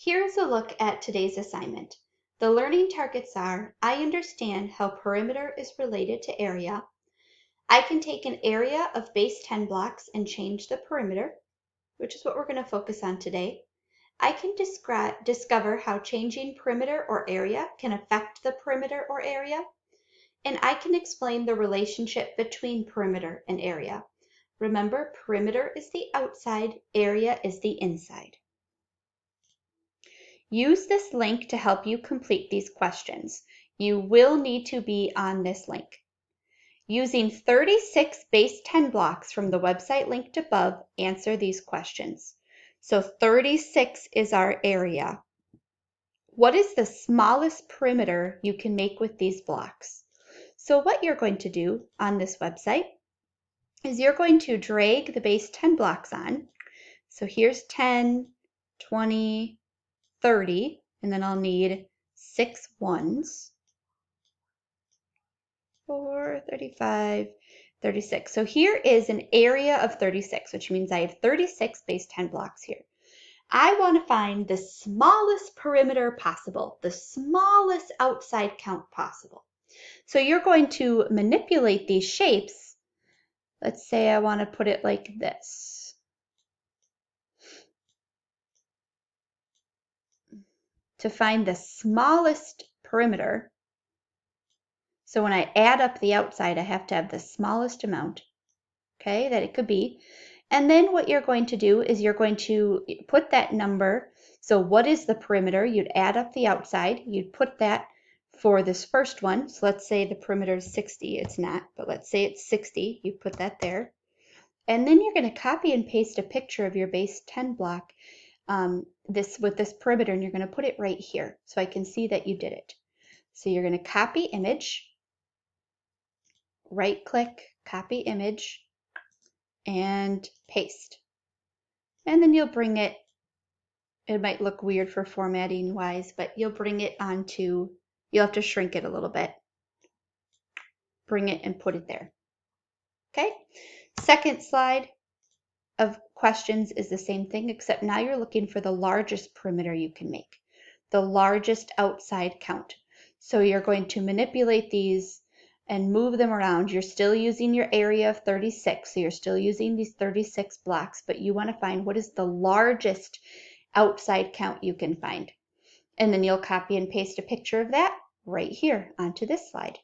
Here's a look at today's assignment. The learning targets are, I understand how perimeter is related to area. I can take an area of base 10 blocks and change the perimeter, which is what we're going to focus on today. I can discover how changing perimeter or area can affect the perimeter or area. And I can explain the relationship between perimeter and area. Remember, perimeter is the outside, area is the inside. Use this link to help you complete these questions. You will need to be on this link. Using 36 base 10 blocks from the website linked above, answer these questions. So 36 is our area. What is the smallest perimeter you can make with these blocks? So what you're going to do on this website is you're going to drag the base 10 blocks on. So here's 10, 20, 30, and then I'll need 6 ones. 4, 35, 36. So here is an area of 36, which means I have 36 base 10 blocks here. I want to find the smallest perimeter possible, the smallest outside count possible. So you're going to manipulate these shapes. Let's say I want to put it like this. To find the smallest perimeter, so when I add up the outside, I have to have the smallest amount, okay, that it could be. And then what you're going to do is you're going to put that number. So what is the perimeter? You'd add up the outside. You'd put that for this first one. So let's say the perimeter is 60. It's not, but let's say it's 60. You put that there. And then you're going to copy and paste a picture of your base 10 block with this perimeter, and you're going to put it right here so I can see that you did it. So you're going to copy image, right click, copy image, and paste. And then you'll bring it, it might look weird for formatting wise, but you'll bring it onto, you'll have to shrink it a little bit. Bring it and put it there. Okay, second slide of questions is the same thing, except now you're looking for the largest perimeter you can make, the largest outside count. So you're going to manipulate these and move them around. You're still using your area of 36, so you're still using these 36 blocks, but you want to find what is the largest outside count you can find. And then you'll copy and paste a picture of that right here onto this slide.